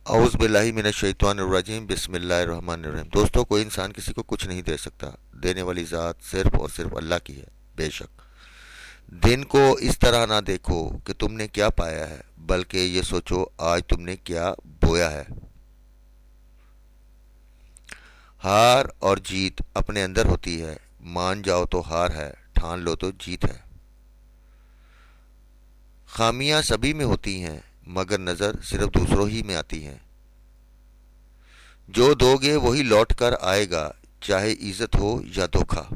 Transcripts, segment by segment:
औज़ बिल्लाहि मिनश शैतानिर रजीम बिस्मिल्लाहिर रहमानिर रहीम। दोस्तों, कोई इंसान किसी को कुछ नहीं दे सकता। देने वाली ज़ात सिर्फ और सिर्फ अल्लाह की है। बेशक दिन को इस तरह ना देखो कि तुमने क्या पाया है, बल्कि ये सोचो आज तुमने क्या बोया है। हार और जीत अपने अंदर होती है। मान जाओ तो हार है, ठान लो तो जीत है। खामियां सभी में होती हैं, मगर नज़र सिर्फ दूसरों ही में आती हैं। जो दोगे वही लौट कर आएगा, चाहे इज्जत हो या धोखा।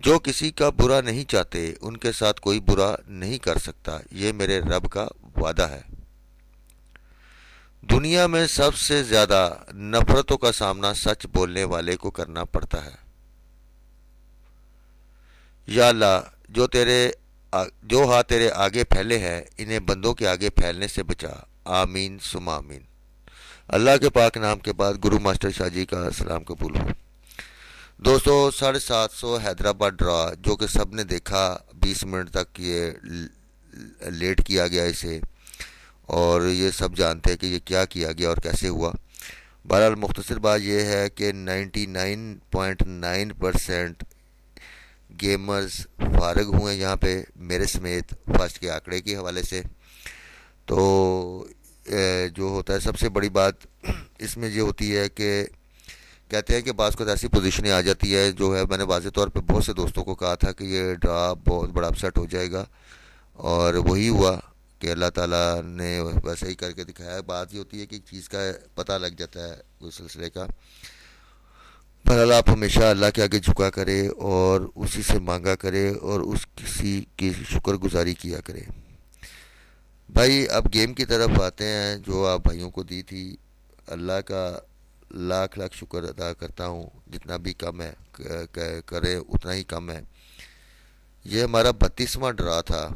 जो किसी का बुरा नहीं चाहते उनके साथ कोई बुरा नहीं कर सकता, ये मेरे रब का वादा है। दुनिया में सबसे ज्यादा नफरतों का सामना सच बोलने वाले को करना पड़ता है। या अल्लाह, जो हाथ तेरे आगे फैले हैं इन्हें बंदों के आगे फैलने से बचा। आमीन सुमा आमीन। अल्लाह के पाक नाम के बाद गुरु मास्टर शाह जी का सलाम कबूल हो। दोस्तों, 750 हैदराबाद ड्रा जो कि सब ने देखा। 20 मिनट तक ये लेट किया गया इसे, और ये सब जानते हैं कि ये क्या किया गया और कैसे हुआ। बहरहाल मुख्तसर बात यह है कि 99.9% गेमर्स फारग हुए यहाँ पे, मेरे समेत, फर्स्ट के आंकड़े के हवाले से। तो जो होता है सबसे बड़ी बात इसमें ये होती है कि कहते हैं कि बाज़ को ऐसी पोजीशनें आ जाती है, जो है मैंने वाज़े तौर पे बहुत से दोस्तों को कहा था कि ये ड्रा बहुत बड़ा अपसेट हो जाएगा, और वही हुआ कि अल्लाह ताला ने वैसे ही करके दिखाया। बात ये होती है कि एक चीज़ का पता लग जाता है उस सिलसिले का। बहरहाल आप हमेशा अल्लाह के आगे झुका करें और उसी से मांगा करें और उस किसी की शुक्रगुजारी किया करें। भाई, अब गेम की तरफ आते हैं जो आप भाइयों को दी थी। अल्लाह का लाख लाख शुक्र अदा करता हूँ, जितना भी कम है करे उतना ही कम है। ये हमारा 32वां ड्रा था,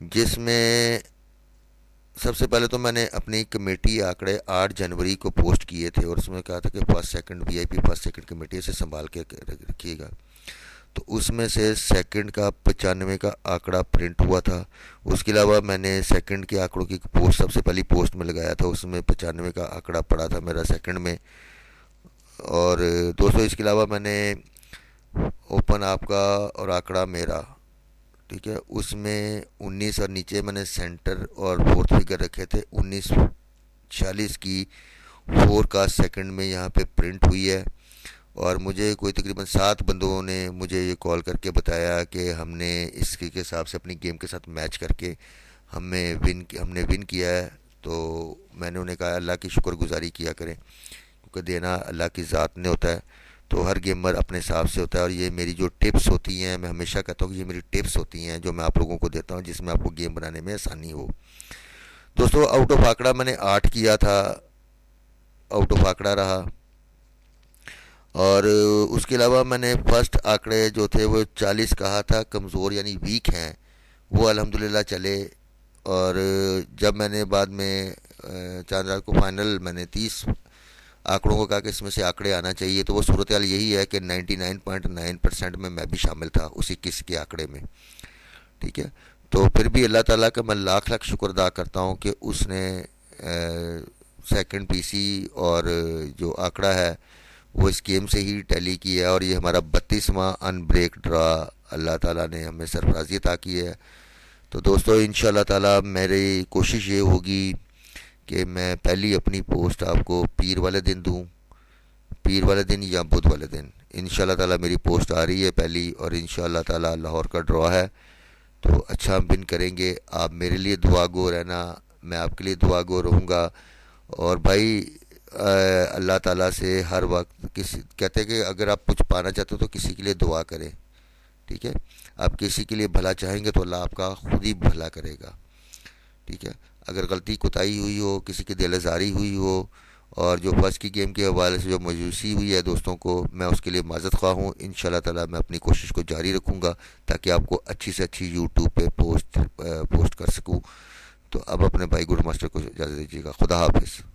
जिसमें सबसे पहले तो मैंने अपनी कमेटी आंकड़े 8 जनवरी को पोस्ट किए थे, और उसमें कहा था कि first second VIP first second committee से संभाल के रखिएगा। तो उसमें से सेकंड का 95 का आंकड़ा प्रिंट हुआ था। उसके अलावा मैंने सेकंड के आंकड़ों की पोस्ट सबसे पहली पोस्ट में लगाया था, उसमें 95 का आंकड़ा पड़ा था मेरा सेकंड में। और दोस्तों, इसके अलावा मैंने ओपन आपका और आंकड़ा मेरा, ठीक है, उसमें 19 और नीचे मैंने सेंटर और फोर्थ फिगर रखे थे। 1946 की फोर का सेकंड में यहाँ पे प्रिंट हुई है। और मुझे कोई तकरीबन 7 बंदों ने मुझे ये कॉल करके बताया कि हमने इसके हिसाब से अपनी गेम के साथ मैच करके हमने विन किया है। तो मैंने उन्हें कहा अल्लाह की शुक्रगुजारी किया करें, क्योंकि देना अल्लाह की ज़ात ने होता है। तो हर गेमर अपने हिसाब से होता है, और ये मेरी जो टिप्स होती हैं, मैं हमेशा कहता हूँ कि ये मेरी टिप्स होती हैं जो मैं आप लोगों को देता हूँ, जिसमें आपको गेम बनाने में आसानी हो। दोस्तों, आउट ऑफ आंकड़ा मैंने 8 किया था, आउट ऑफ आंकड़ा रहा। और उसके अलावा मैंने फर्स्ट आंकड़े जो थे वो 40 कहा था, कमज़ोर यानी वीक हैं, वो अल्हम्दुलिल्लाह चले। और जब मैंने बाद में चांद रात को फाइनल मैंने 30 आंकड़ों को कहा कि इसमें से आंकड़े आना चाहिए, तो वो सूरत हाल यही है कि 99.9% में मैं भी शामिल था उसी किस के आंकड़े में, ठीक है। तो फिर भी अल्लाह ताला का मैं लाख लाख शुक्र अदा करता हूँ कि उसने सेकंड पीसी और जो आंकड़ा है वो इस गेम से ही टैली किया है। और ये हमारा 32वां अनब्रेक ड्रा अल्लाह ताला ने हमें सरफराजी अता की है। तो दोस्तों, इंशाल्लाह ताला मेरी कोशिश ये होगी कि मैं पहली अपनी पोस्ट आपको पीर वाले दिन दूं, पीर वाले दिन या बुध वाले दिन। इंशाल्लाह ताला मेरी पोस्ट आ रही है पहली, और इंशाल्लाह ताला लाहौर का ड्रॉ है, तो अच्छा हम विन करेंगे। आप मेरे लिए दुआ गो रहना, मैं आपके लिए दुआ गो रहूँगा। और भाई, अल्लाह ताला से हर वक्त किसी कहते हैं कि अगर आप कुछ पाना चाहते हो तो किसी के लिए दुआ करें, ठीक है। आप किसी के लिए भला चाहेंगे तो अल्लाह आपका खुद ही भला करेगा, ठीक है। अगर गलती कोताही हुई हो, किसी की दिलज़ारी हुई हो, और जो फर्स्ट की गेम के हवाले से जो मायूसी हुई है दोस्तों को, मैं उसके लिए माज़रत ख़्वाह हूँ। इंशाल्लाह ताला मैं अपनी कोशिश को जारी रखूँगा ताकि आपको अच्छी से अच्छी यूट्यूब पे पोस्ट कर सकूँ। तो अब अपने भाई गुरु मास्टर को इजाज़त दीजिएगा। खुदा हाफिज़।